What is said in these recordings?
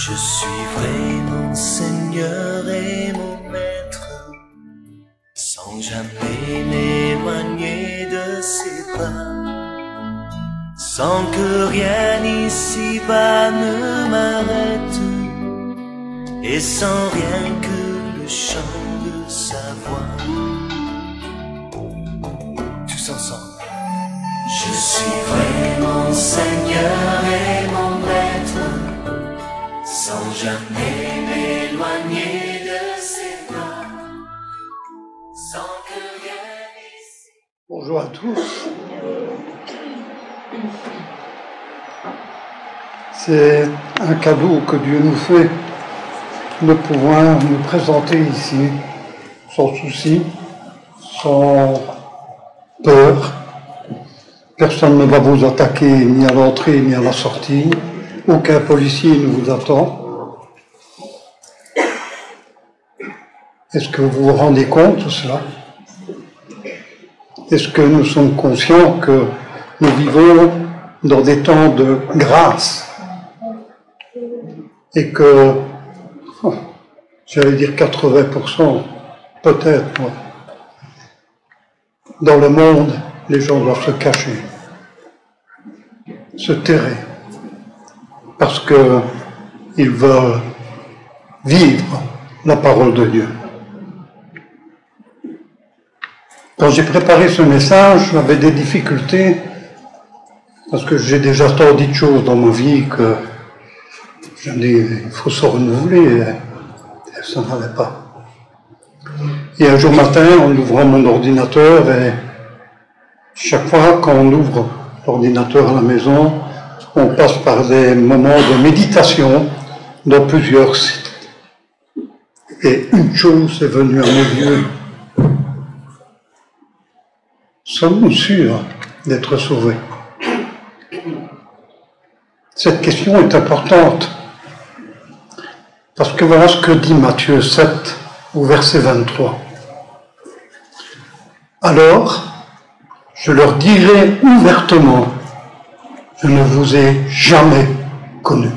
Je suivrai mon Seigneur et mon Maître, sans jamais m'éloigner de ses pas, sans que rien ici-bas ne m'arrête, et sans rien que le chant de sa voix. Tous ensemble. Je suivrai mon Seigneur et mon Maître, sans jamais m'éloigner de ses bras, sans que rien ici. Bonjour à tous. C'est un cadeau que Dieu nous fait de pouvoir nous présenter ici, sans souci, sans peur. Personne ne va vous attaquer ni à l'entrée ni à la sortie. Aucun policier ne vous attend. Est-ce que vous vous rendez compte de cela? Est-ce que nous sommes conscients que nous vivons dans des temps de grâce et que, j'allais dire 80%, peut-être, moi, dans le monde, les gens doivent se cacher, se terrer, parce qu'ils veulent vivre la parole de Dieu. Quand j'ai préparé ce message, j'avais des difficultés, parce que j'ai déjà tant dit de choses dans ma vie que je me dis, il faut se renouveler, et ça n'allait pas. Et un jour matin, en ouvrant mon ordinateur, et chaque fois qu'on ouvre l'ordinateur à la maison, on passe par des moments de méditation dans plusieurs sites. Et une chose est venue à mes yeux. Sommes-nous sûrs d'être sauvés? Cette question est importante. Parce que voilà ce que dit Matthieu 7 au verset 23. Alors, je leur dirai ouvertement, je ne vous ai jamais connu.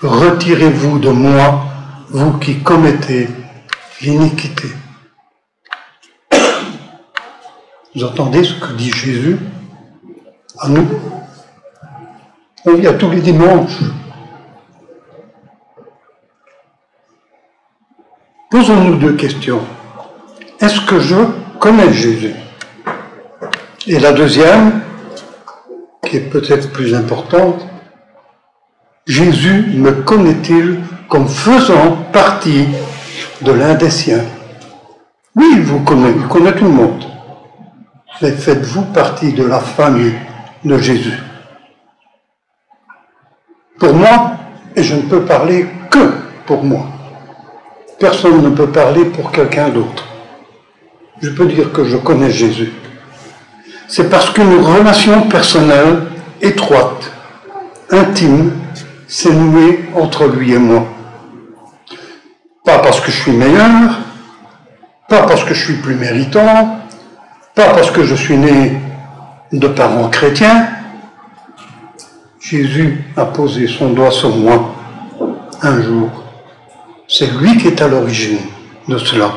Retirez-vous de moi, vous qui commettez l'iniquité. Vous entendez ce que dit Jésus à nous? On vient tous les dimanches. Posons-nous deux questions. Est-ce que je connais Jésus? Et la deuxième, qui est peut-être plus importante, Jésus me connaît-il comme faisant partie de l'un des siens? Oui, il vous connaît, il connaît tout le monde. Mais faites-vous partie de la famille de Jésus? Pour moi, et je ne peux parler que pour moi, personne ne peut parler pour quelqu'un d'autre. Je peux dire que je connais Jésus. C'est parce qu'une relation personnelle, étroite, intime, s'est nouée entre lui et moi. Pas parce que je suis meilleur, pas parce que je suis plus méritant, pas parce que je suis né de parents chrétiens. Jésus a posé son doigt sur moi un jour. C'est lui qui est à l'origine de cela.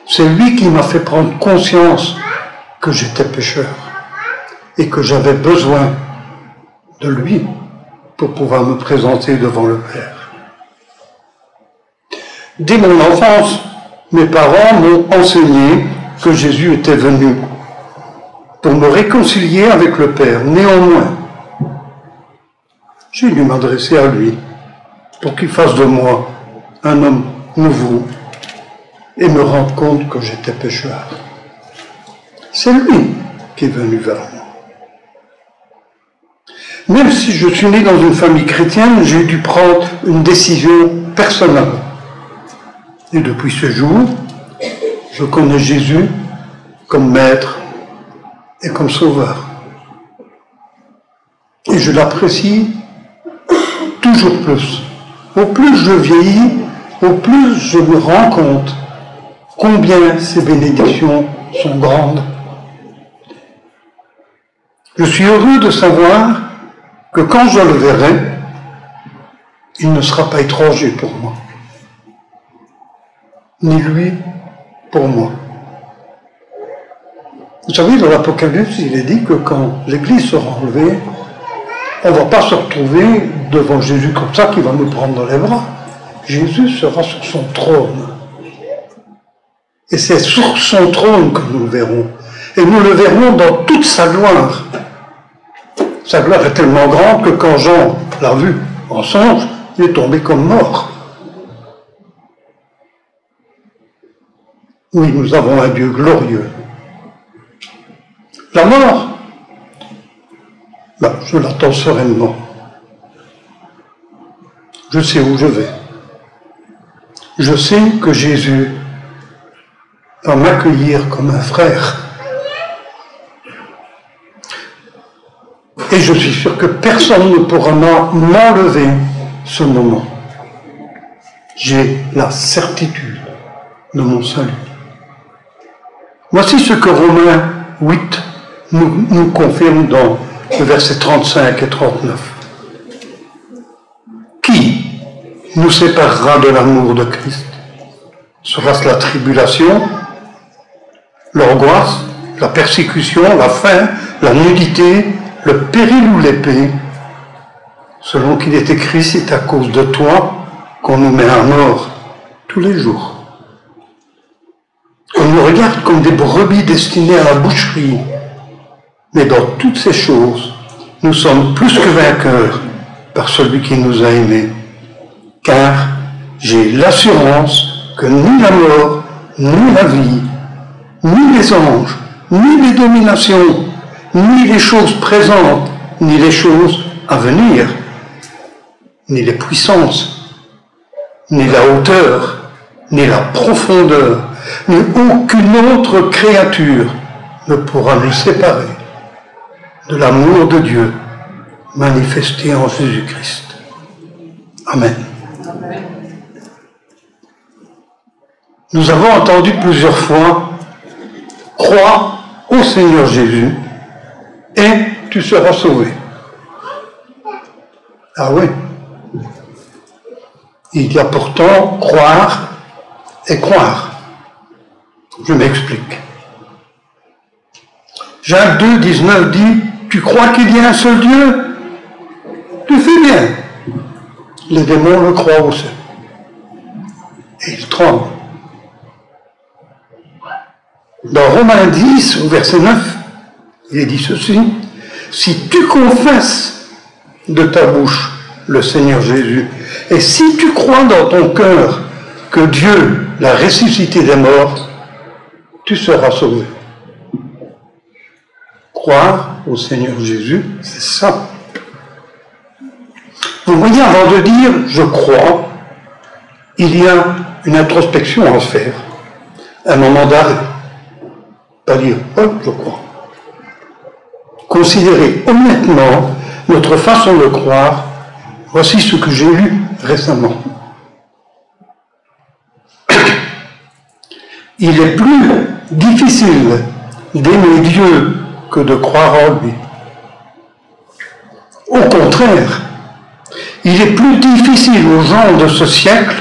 C'est lui qui m'a fait prendre conscience que j'étais pécheur et que j'avais besoin de lui pour pouvoir me présenter devant le Père. Dès mon enfance, mes parents m'ont enseigné que Jésus était venu pour me réconcilier avec le Père. Néanmoins, j'ai dû m'adresser à lui pour qu'il fasse de moi un homme nouveau et me rendre compte que j'étais pécheur. C'est lui qui est venu vers moi. Même si je suis né dans une famille chrétienne, j'ai dû prendre une décision personnelle. Et depuis ce jour, je connais Jésus comme maître et comme sauveur. Et je l'apprécie toujours plus. Au plus je vieillis, au plus je me rends compte combien ces bénédictions sont grandes. Je suis heureux de savoir que quand je le verrai, il ne sera pas étranger pour moi. Ni lui pour moi. Vous savez, dans l'Apocalypse, il est dit que quand l'Église sera enlevée, on ne va pas se retrouver devant Jésus comme ça qui va nous prendre dans les bras. Jésus sera sur son trône. Et c'est sur son trône que nous le verrons. Et nous le verrons dans toute sa gloire. Sa gloire est tellement grande que quand Jean l'a vu en songe, il est tombé comme mort. Oui, nous avons un Dieu glorieux. La mort, je l'attends sereinement. Je sais où je vais. Je sais que Jésus va m'accueillir comme un frère. Et je suis sûr que personne ne pourra m'enlever ce moment. J'ai la certitude de mon salut. Voici ce que Romains 8 nous confirme dans le verset 35 et 39. Qui nous séparera de l'amour de Christ? Sera-ce la tribulation, l'angoisse, la persécution, la faim, la nudité, le péril ou l'épée? Selon qu'il est écrit, c'est à cause de toi qu'on nous met à mort tous les jours. On nous regarde comme des brebis destinées à la boucherie. Mais dans toutes ces choses, nous sommes plus que vainqueurs par celui qui nous a aimés. Car j'ai l'assurance que ni la mort, ni la vie, ni les anges, ni les dominations, ni les choses présentes, ni les choses à venir, ni les puissances, ni la hauteur, ni la profondeur, ni aucune autre créature ne pourra nous séparer de l'amour de Dieu manifesté en Jésus-Christ. Amen. Nous avons entendu plusieurs fois « Crois au Seigneur Jésus et tu seras sauvé ». Ah oui. Il y a pourtant croire et croire. Je m'explique. Jacques 2, 19 dit « Tu crois qu'il y a un seul Dieu? Tu fais bien. » Les démons le croient aussi. Et ils tremblent. Dans Romains 10, au verset 9, il est dit ceci, « Si tu confesses de ta bouche le Seigneur Jésus, et si tu crois dans ton cœur que Dieu l'a ressuscité des morts, tu seras sauvé. » Croire au Seigneur Jésus, c'est ça. Vous voyez, avant de dire « je crois », il y a une introspection à faire, un moment d'arrêt. Pas dire « oh, je crois ». Considérer honnêtement notre façon de croire. Voici ce que j'ai lu récemment. Il est plus difficile d'aimer Dieu que de croire en lui. Au contraire, il est plus difficile aux gens de ce siècle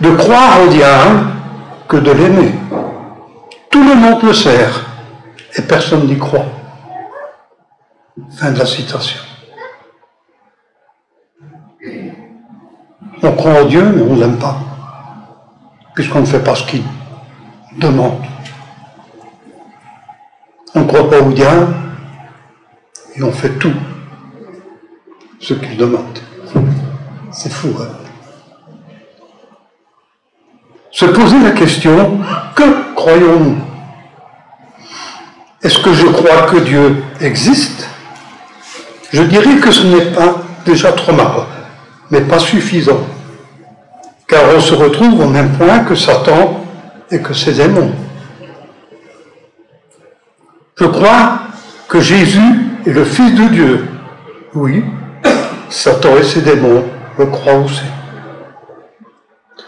de croire au diable que de l'aimer. Tout le monde le sert et personne n'y croit. Fin de la citation. On croit en Dieu, mais on ne l'aime pas, puisqu'on ne fait pas ce qu'il demande. On ne croit pas au diable, et on fait tout ce qu'il demande. C'est fou, hein? Se poser la question, que croyons-nous? Est-ce que je crois que Dieu existe? Je dirais que ce n'est pas déjà trop marrant, mais pas suffisant. Car on se retrouve au même point que Satan et que ses démons. Je crois que Jésus est le Fils de Dieu. Oui, Satan et ses démons le croient aussi.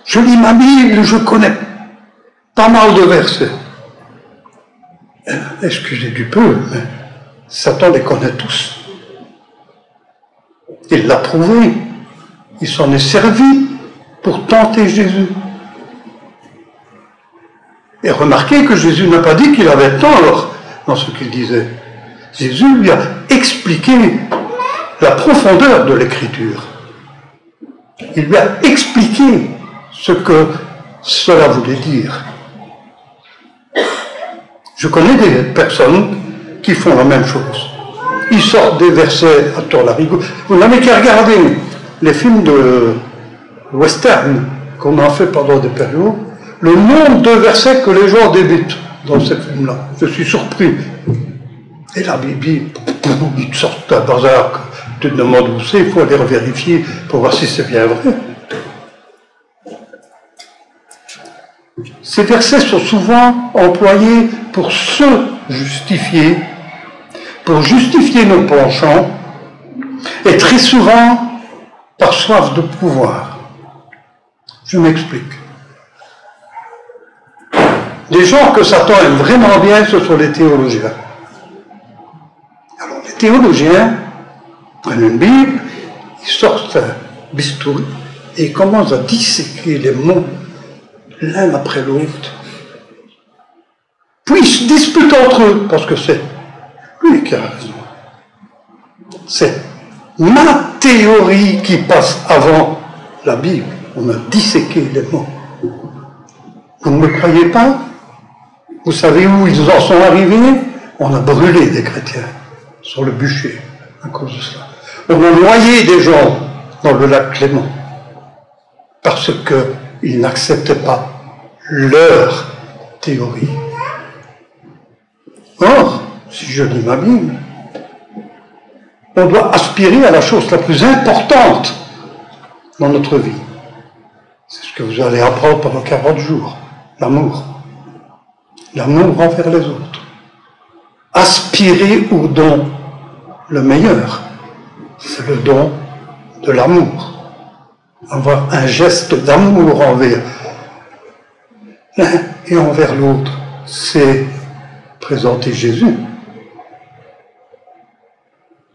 Je lis ma Bible, je connais pas mal de versets. Excusez du peu, mais Satan les connaît tous. Il l'a prouvé. il s'en est servi pour tenter Jésus. Et remarquez que Jésus n'a pas dit qu'il avait tort dans ce qu'il disait. Jésus lui a expliqué la profondeur de l'Écriture. Il lui a expliqué ce que cela voulait dire. Je connais des personnes qui font la même chose. Ils sortent des versets à tort-larigot. Vous n'avez qu'à regarder les films de western qu'on a fait pendant des périodes, le nombre de versets que les gens débutent dans ces films-là. Je suis surpris. Et la Bible, ils te sortent un bazar que tu te demandes où c'est, il faut aller vérifier pour voir si c'est bien vrai. Ces versets sont souvent employés pour se justifier, pour justifier nos penchants, et très souvent par soif de pouvoir. Je m'explique. Des gens que Satan aime vraiment bien, ce sont les théologiens. Alors les théologiens prennent une Bible, ils sortent un bistouri et ils commencent à disséquer les mots l'un après l'autre. Puis ils se disputent entre eux, parce que c'est lui qui a raison. C'est ma théorie qui passe avant la Bible. On a disséqué les mots. Vous ne me croyez pas? Vous savez où ils en sont arrivés? On a brûlé des chrétiens sur le bûcher à cause de cela. On a noyé des gens dans le lac Clément parce qu'ils n'acceptaient pas leur théorie. Or, si je lis ma Bible, on doit aspirer à la chose la plus importante dans notre vie. C'est ce que vous allez apprendre pendant 40 jours. L'amour. L'amour envers les autres. Aspirer au don le meilleur. C'est le don de l'amour. Avoir un geste d'amour envers l'un et envers l'autre. C'est présenter Jésus.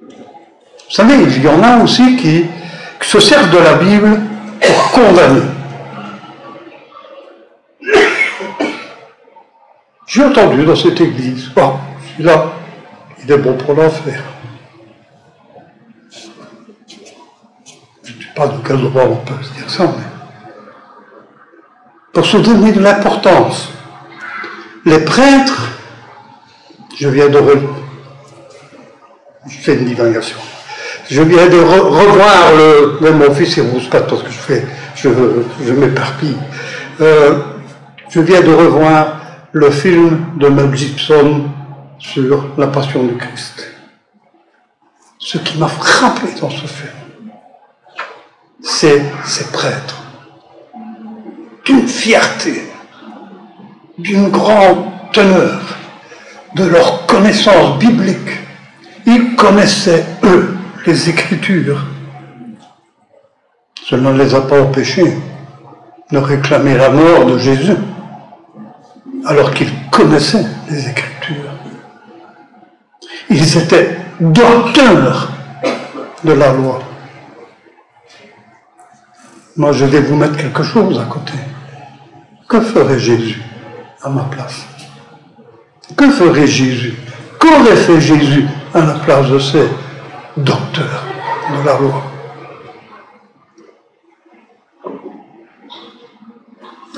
Vous savez, il y en a aussi qui se servent de la Bible pour condamner. J'ai entendu dans cette église, celui-là, il est bon pour l'enfer. Je ne sais pas de quel droit on peut se dire ça, mais pour se donner de l'importance. Les prêtres, je fais une divagation. Je viens de revoir même mon fils il rousse pas parce que je m'éparpille. Je viens de revoir le film de Mel Gibson sur la Passion du Christ. Ce qui m'a frappé dans ce film, c'est ces prêtres, d'une fierté, d'une grande teneur, de leur connaissance biblique. Ils connaissaient, eux, les Écritures. Cela ne les a pas empêchés de réclamer la mort de Jésus, alors qu'ils connaissaient les Écritures. Ils étaient docteurs de la loi. Moi, je vais vous mettre quelque chose à côté. Que ferait Jésus à ma place? Que ferait Jésus? Qu'aurait fait Jésus à la place de ces docteurs de la loi?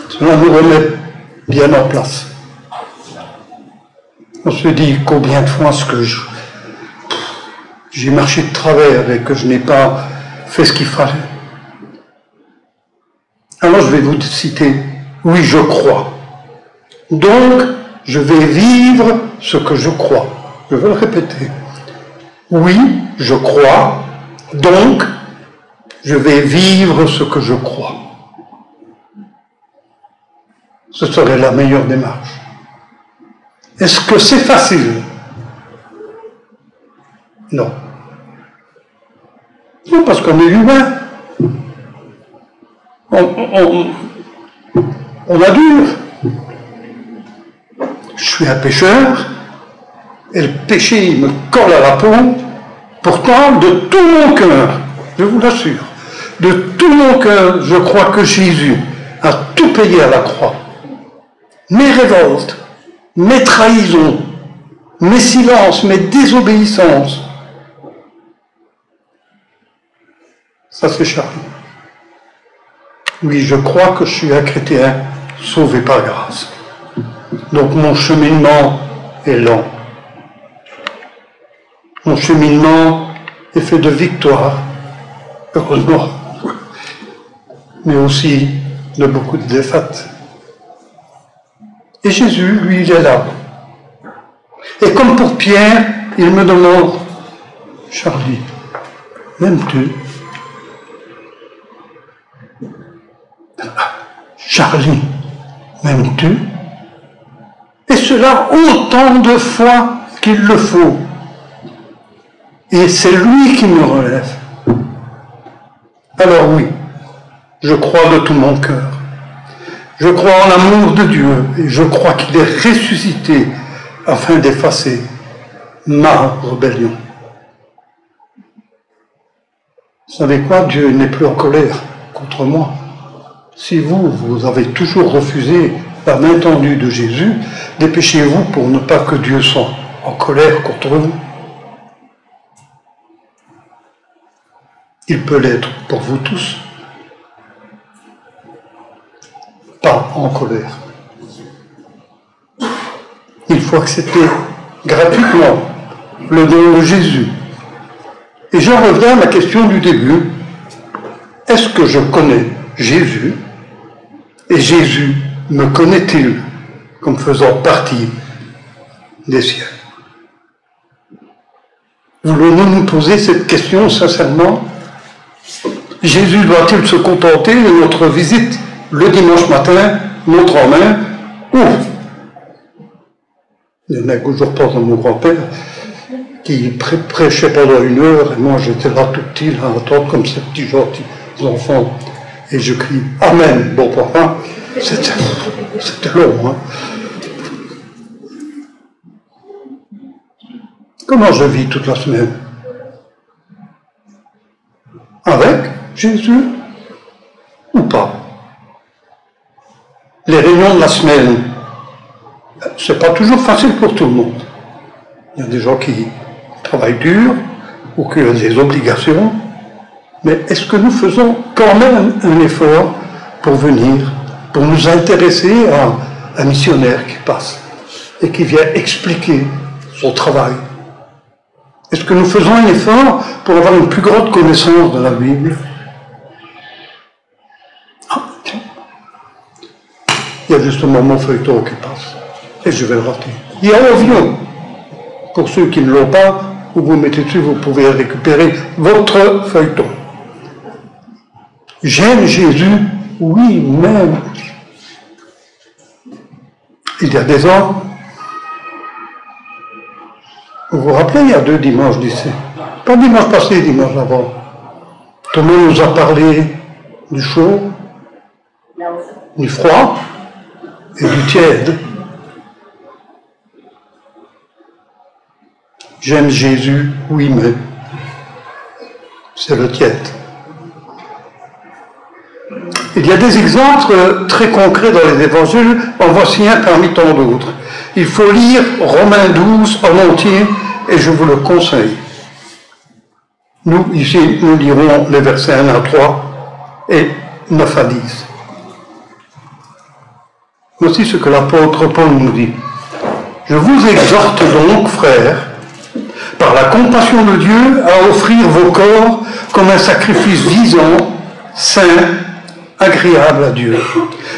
Cela nous remet bien en place. On se dit combien de fois est-ce que j'ai marché de travers et que je n'ai pas fait ce qu'il fallait. Alors je vais vous citer, oui je crois. Donc je vais vivre ce que je crois. Je vais le répéter. Oui, je crois, donc je vais vivre ce que je crois. Ce serait la meilleure démarche. Est-ce que c'est facile? Non. Non, parce qu'on est humain. On a dur. Je suis un pécheur, et le péché me colle à la peau, pourtant de tout mon cœur, je vous l'assure, De tout mon cœur, je crois que Jésus a tout payé à la croix. Mes révoltes, mes trahisons, mes silences, mes désobéissances. Ça, c'est Charlie. Oui, je crois que je suis un chrétien sauvé par grâce. Donc mon cheminement est lent. Mon cheminement est fait de victoires, heureusement, mais aussi de beaucoup de défaites. Et Jésus, lui, il est là. Et comme pour Pierre, il me demande, Charlie, m'aimes-tu? Charlie, m'aimes-tu? Et cela autant de fois qu'il le faut. Et c'est lui qui me relève. Alors oui, je crois de tout mon cœur. Je crois en l'amour de Dieu et je crois qu'il est ressuscité afin d'effacer ma rébellion. Vous savez quoi? Dieu n'est plus en colère contre moi. Si vous avez toujours refusé la main tendue de Jésus, dépêchez-vous pour ne pas que Dieu soit en colère contre vous. Il peut l'être pour vous tous. Pas en colère. Il faut accepter gratuitement le don de Jésus. Et j'en reviens à ma question du début. Est-ce que je connais Jésus? Et Jésus me connaît-il comme faisant partie des siens? Voulons-nous nous poser cette question sincèrement? Jésus doit-il se contenter de notre visite le dimanche matin, montre en main, ou il y en a que je repense à mon grand-père qui prêchait pendant 1 heure et moi j'étais là tout petit, là, à attendre comme ces petits gentils enfants et je crie Amen, bon papa. C'était long, hein. Comment je vis toute la semaine? Avec Jésus ou pas? Les réunions de la semaine, c'est pas toujours facile pour tout le monde. Il y a des gens qui travaillent dur ou qui ont des obligations, mais est-ce que nous faisons quand même un effort pour venir, pour nous intéresser à un missionnaire qui passe et qui vient expliquer son travail? Est-ce que nous faisons un effort pour avoir une plus grande connaissance de la Bible? Il y a justement mon feuilleton qui passe, et je vais le rater. Il y a Ovio. Pour ceux qui ne l'ont pas, vous vous mettez dessus, vous pouvez récupérer votre feuilleton. J'aime Jésus, oui, même. Il y a des ans, vous vous rappelez, il y a 2 dimanches d'ici, pas dimanche passé, dimanche avant, Thomas nous a parlé du chaud, du froid et du tiède. J'aime Jésus, oui, mais c'est le tiède. Il y a des exemples très concrets dans les évangiles, en voici un parmi tant d'autres. Il faut lire Romains 12 en entier, et je vous le conseille. Nous, ici, nous lirons les versets 1 à 3 et 9 à 10. Voici ce que l'apôtre Paul nous dit. Je vous exhorte donc, frères, par la compassion de Dieu, à offrir vos corps comme un sacrifice vivant, saint, agréable à Dieu,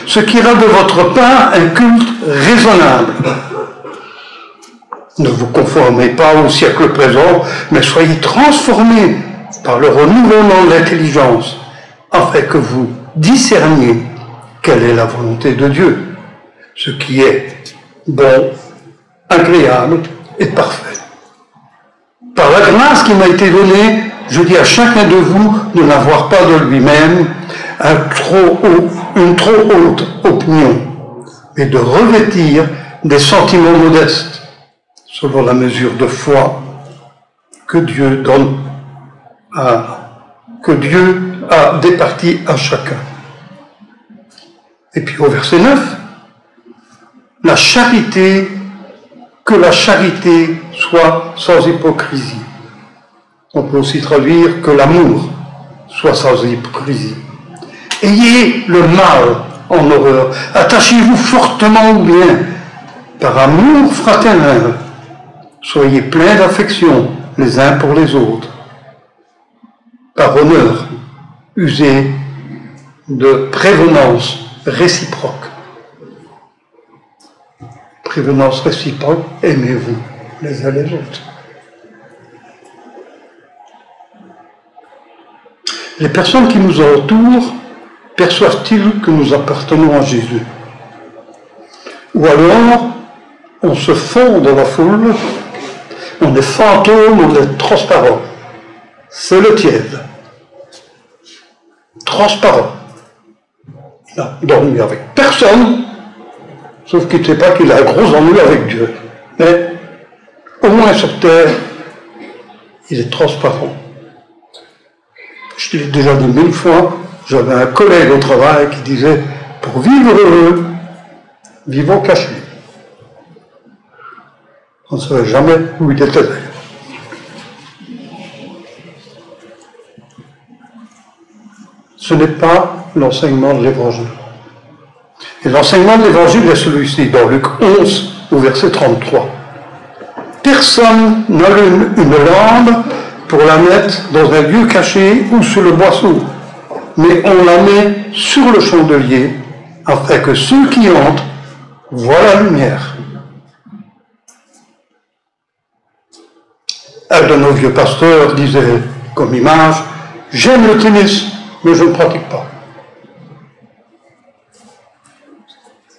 ce qui ira de votre part un culte raisonnable. Ne vous conformez pas au siècle présent, mais soyez transformés par le renouvellement de l'intelligence, afin que vous discerniez quelle est la volonté de Dieu, ce qui est bon, agréable et parfait. Par la grâce qui m'a été donnée, je dis à chacun de vous de n'avoir pas de lui-même une trop haute opinion, mais de revêtir des sentiments modestes, selon la mesure de foi que Dieu donne à que Dieu a départis à chacun. Et puis au verset 9, la charité, que la charité soit sans hypocrisie. On peut aussi traduire que l'amour soit sans hypocrisie. Ayez le mal en horreur, attachez-vous fortement au bien, par amour fraternel. Soyez pleins d'affection les uns pour les autres. Par honneur, usez de prévenance réciproque. Prévenance réciproque, aimez-vous les uns les autres. Les personnes qui nous entourent perçoivent-ils que nous appartenons à Jésus? Ou alors, on se fond dans la foule, on est fantôme, on est transparent. C'est le tiède. Transparent. Il n'a dormi avec personne, sauf qu'il ne sait pas qu'il a un gros ennui avec Dieu. Mais au moins sur terre, il est transparent. Je te l'ai déjà dit 1000 fois, j'avais un collègue au travail qui disait « Pour vivre heureux, vivons cachés ». On ne savait jamais où il était d'ailleurs. Ce n'est pas l'enseignement de l'Évangile. Et l'enseignement de l'Évangile est celui-ci, dans Luc 11, au verset 33. Personne n'allume une lampe pour la mettre dans un lieu caché ou sous le boisseau, mais on la met sur le chandelier, afin que ceux qui entrent voient la lumière. Un de nos vieux pasteurs disait, comme image, « J'aime le tennis, mais je ne pratique pas. »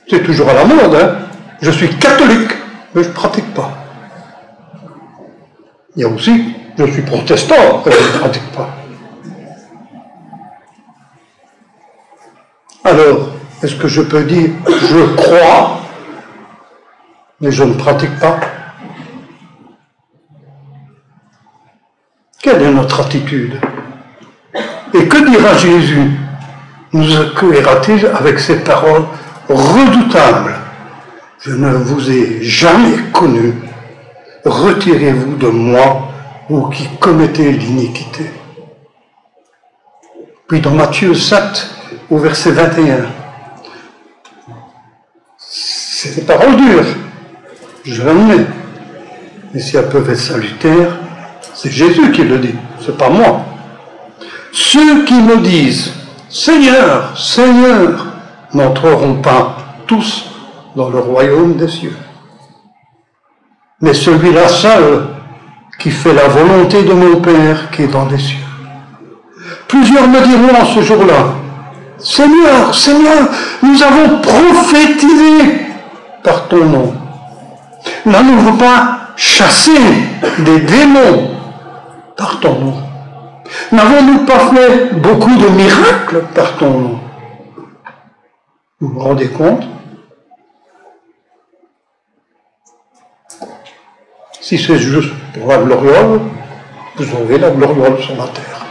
C'est toujours à la mode, hein. Je suis catholique, mais je ne pratique pas. Il y a aussi, je suis protestant, mais je ne pratique pas. Alors, est-ce que je peux dire, je crois, mais je ne pratique pas? Quelle est notre attitude? Et que dira Jésus? Nous accueillera-t-il avec ces paroles redoutables? Je ne vous ai jamais connu. Retirez-vous de moi, vous qui commettez l'iniquité. Puis dans Matthieu 7, au verset 21, c'est des paroles dures, je l'admets, mais si elles peuvent être salutaires, c'est Jésus qui le dit, c'est pas moi. Ceux qui me disent « Seigneur, Seigneur » n'entreront pas tous dans le royaume des cieux. Mais celui-là seul qui fait la volonté de mon Père qui est dans les cieux. Plusieurs me diront en ce jour-là « Seigneur, Seigneur, nous avons prophétisé par ton nom. N'avons-nous pas chassé des démons par ton nom? N'avons-nous pas fait beaucoup de miracles par ton nom? » Vous vous rendez compte? Si c'est juste pour la gloriole, vous avez la gloriole sur la terre.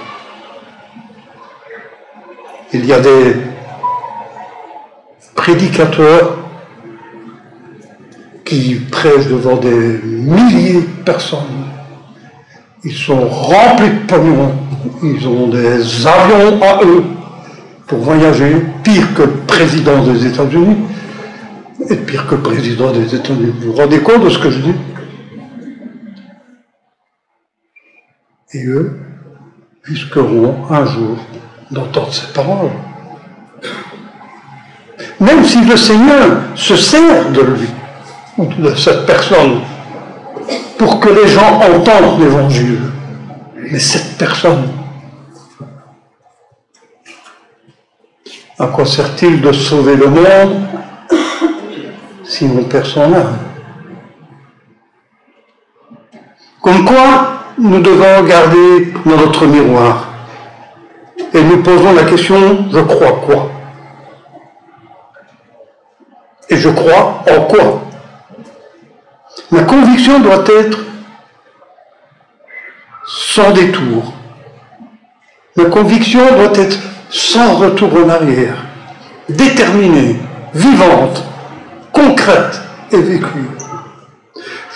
Il y a des prédicateurs qui prêchent devant des milliers de personnes. Ils sont remplis de pognon, ils ont des avions à eux pour voyager, pire que le président des États-Unis, et pire que le président des États-Unis. Vous vous rendez compte de ce que je dis? Et eux risqueront un jour d'entendre ces paroles. Même si le Seigneur se sert de lui, ou de cette personne, pour que les gens entendent l'Évangile. Mais cette personne, à quoi sert-il de sauver le monde si on perd son âme? Comme quoi, nous devons regarder dans notre miroir et nous posons la question, je crois quoi? Et je crois en quoi? Ma conviction doit être sans détour. Ma conviction doit être sans retour en arrière, déterminée, vivante, concrète et vécue.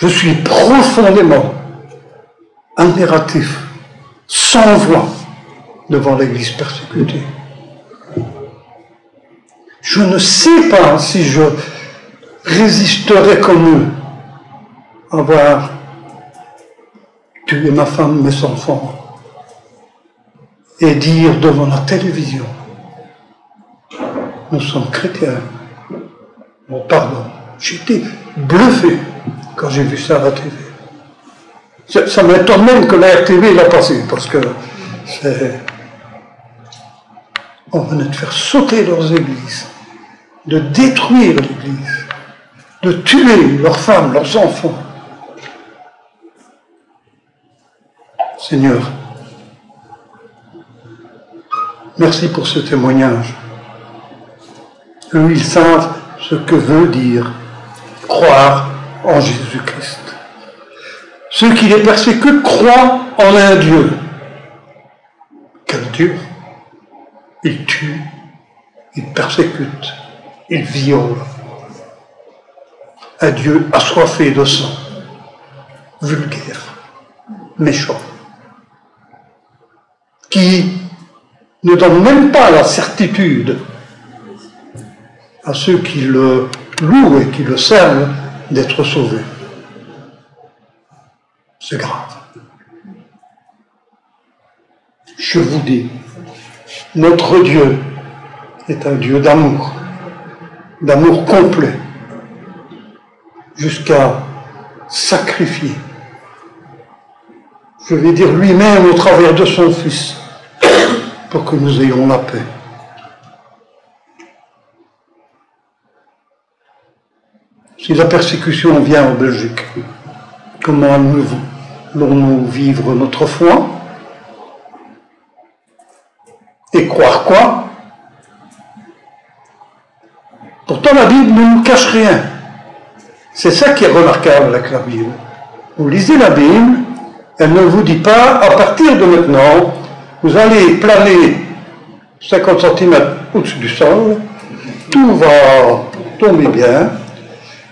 Je suis profondément admiratif, sans voix, devant l'Église persécutée. Je ne sais pas si je résisterai comme eux à avoir tué ma femme, mes enfants, et dire devant la télévision, nous sommes chrétiens. Bon, pardon, j'étais bluffé quand j'ai vu ça à la TV. Ça m'étonne même que la RTV l'a passé, parce que on venait de faire sauter leurs églises, de détruire l'église, de tuer leurs femmes, leurs enfants. Seigneur, merci pour ce témoignage. Eux, ils savent ce que veut dire croire en Jésus-Christ. Ceux qui les persécutent croient en un Dieu. Quel Dieu? Ils tuent, ils persécutent, ils violent. Un Dieu assoiffé de sang, vulgaire, méchant, qui ne donne même pas la certitude à ceux qui le louent et qui le servent d'être sauvés. C'est grave. Je vous dis, notre Dieu est un Dieu d'amour complet, jusqu'à sacrifier, je vais dire lui-même au travers de son Fils, pour que nous ayons la paix. Si la persécution vient en Belgique, comment allons-nous vivre notre foi? Et croire quoi? Pourtant la Bible ne nous cache rien. C'est ça qui est remarquable avec la Bible. Vous lisez la Bible, elle ne vous dit pas, à partir de maintenant, vous allez planer 50 cm au-dessus du sol, tout va tomber bien,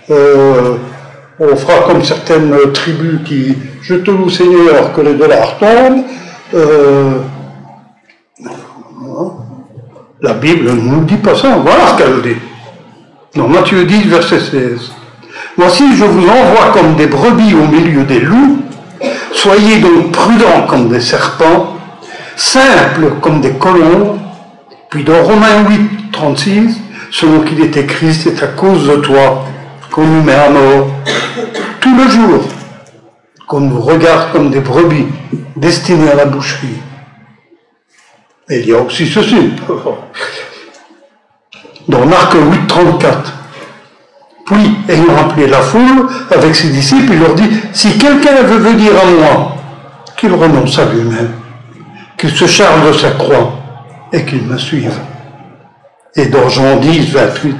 on fera comme certaines tribus qui, je te loue Seigneur, que les dollars tombent. La Bible ne nous dit pas ça, voilà ce qu'elle dit. Dans Matthieu 10, verset 16. Voici, je vous envoie comme des brebis au milieu des loups, soyez donc prudents comme des serpents, simples comme des colombes. Puis dans Romains 8, 36, selon qu'il est écrit, c'est à cause de toi qu'on nous met à mort tout le jour, qu'on nous regarde comme des brebis destinées à la boucherie. Et il y a aussi ceci. Dans Marc 8, 34. Puis, ayant appelé la foule avec ses disciples, il leur dit, si quelqu'un veut venir à moi, qu'il renonce à lui-même, qu'il se charge de sa croix et qu'il me suive. Et dans Jean 10, 28,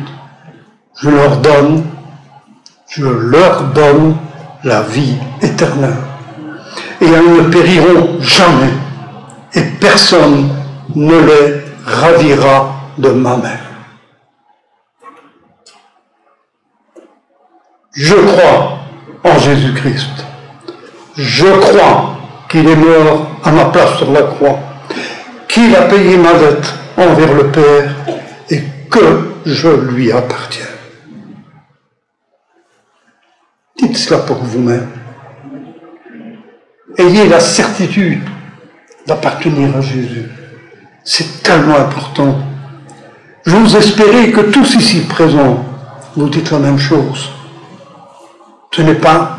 je leur donne la vie éternelle. Et elles ne périront jamais, et personne ne les ravira de ma main. Je crois en Jésus-Christ. Je crois qu'il est mort à ma place sur la croix, qu'il a payé ma dette envers le Père et que je lui appartiens. Dites cela pour vous-même. Ayez la certitude d'appartenir à Jésus. C'est tellement important. J'ose espérer que tous ici présents vous dites la même chose. Ce n'est pas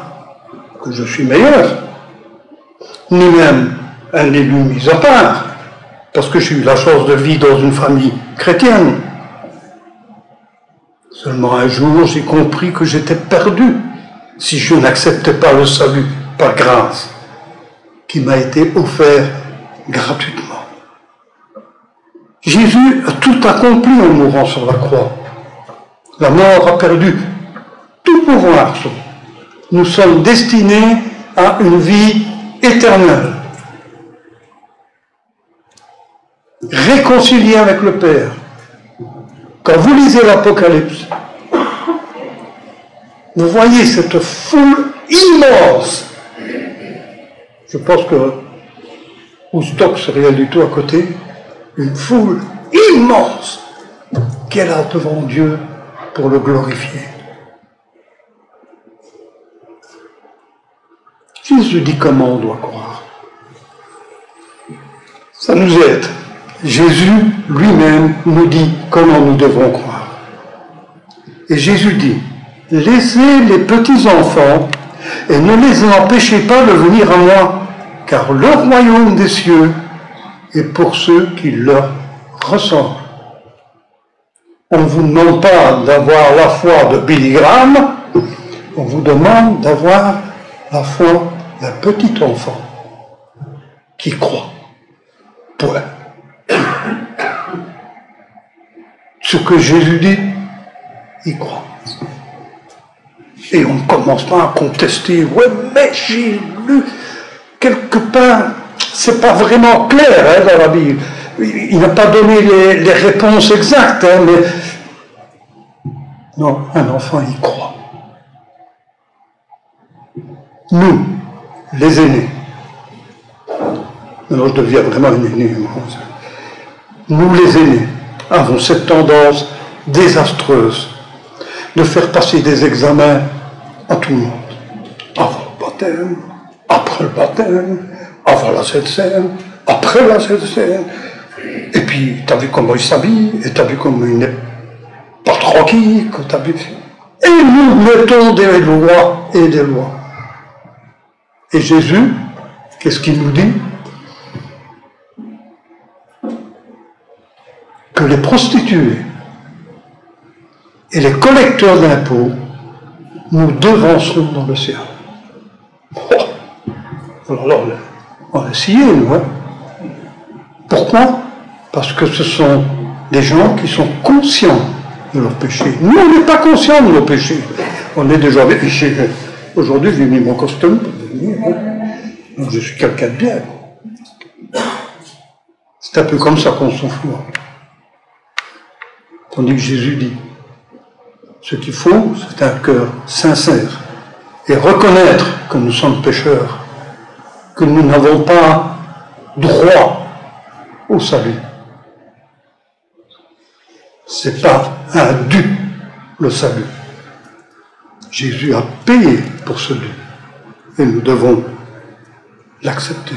que je suis meilleur, ni même un élu mis à part, parce que j'ai eu la chance de vivre dans une famille chrétienne. Seulement un jour, j'ai compris que j'étais perdu si je n'acceptais pas le salut par grâce qui m'a été offert gratuitement. Jésus a tout accompli en mourant sur la croix. La mort a perdu tout pouvoir sur nous. Nous sommes destinés à une vie éternelle. réconcilié avec le Père. Quand vous lisez l'Apocalypse, vous voyez cette foule immense. Je pense que Woodstock serait rien du tout à côté. Une foule immense qui est là devant Dieu pour le glorifier. Jésus dit comment on doit croire. Ça nous aide. Jésus lui-même nous dit comment nous devons croire. Et Jésus dit, laissez les petits enfants et ne les empêchez pas de venir à moi, car le royaume des cieux est pour ceux qui leur ressemblent. On ne vous demande pas d'avoir la foi de Billy Graham, on vous demande d'avoir la foi d'un petit enfant qui croit. Point. Ce que Jésus dit, il croit. Et on ne commence pas à contester. Ouais, mais j'ai lu quelque part, c'est pas vraiment clair dans la Bible. Il n'a pas donné les réponses exactes, mais non, un enfant y croit. Nous, les aînés, alors je deviens vraiment un aîné, nous les aînés avons cette tendance désastreuse de faire passer des examens à tout le monde. Avant le baptême, après le baptême, avant la Sainte Seine, après la Sainte Seine. Et puis, t'as vu comment il s'habille, et t'as vu comment il n'est pas tranquille, t'as vu. Et nous mettons des lois et des lois. Et Jésus, qu'est-ce qu'il nous dit? Que les prostituées et les collecteurs d'impôts nous devanceront dans le ciel. Oh. Alors, on a essayé, nous. Hein. Pourquoi? Parce que ce sont des gens qui sont conscients de leurs péchés. Nous, on n'est pas conscients de nos péchés. On est déjà péchés. Aujourd'hui, j'ai mis mon costume pour venir. Hein. Je suis quelqu'un de bien. C'est un peu comme ça qu'on s'en fout. Tandis que Jésus dit, ce qu'il faut, c'est un cœur sincère et reconnaître que nous sommes pécheurs, que nous n'avons pas droit au salut. C'est pas un dû, le salut. Jésus a payé pour ce dû et nous devons l'accepter.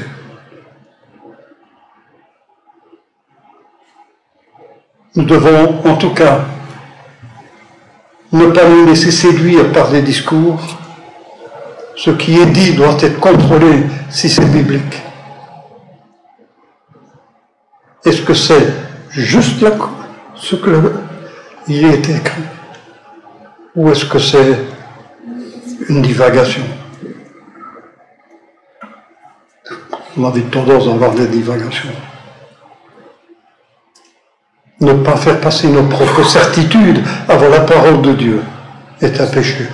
Nous devons, en tout cas, ne pas nous laisser séduire par des discours. Ce qui est dit doit être contrôlé si c'est biblique. Est-ce que c'est juste là, ce qu'il est écrit? Ou est-ce que c'est une divagation? On avait tendance à avoir des divagations. Ne pas faire passer nos propres certitudes avant la parole de Dieu est un péché.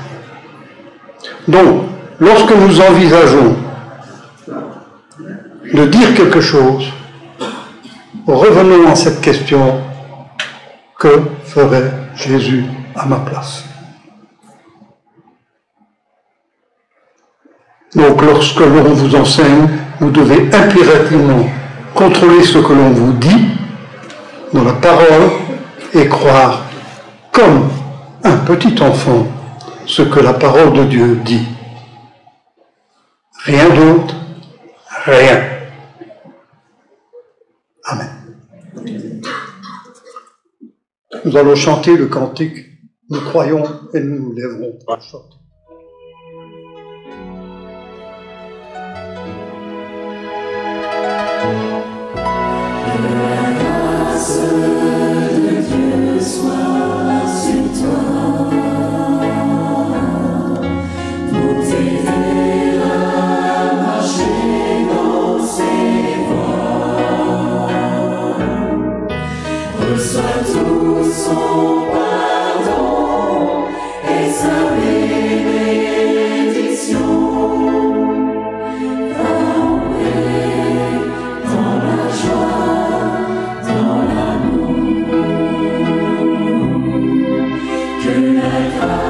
Donc, lorsque nous envisageons de dire quelque chose, revenons à cette question: que ferait Jésus à ma place? Donc, lorsque l'on vous enseigne, vous devez impérativement contrôler ce que l'on vous dit dans la parole et croire comme un petit enfant ce que la parole de Dieu dit. Rien d'autre, rien. Amen. Nous allons chanter le cantique. Nous croyons et nous nous lèverons pour chanter. De Dieu soit sur toi, pour t'aider à marcher dans ses voies. Reçois tout son pardon et sa bénédiction. Va en paix dans la joie. Amen.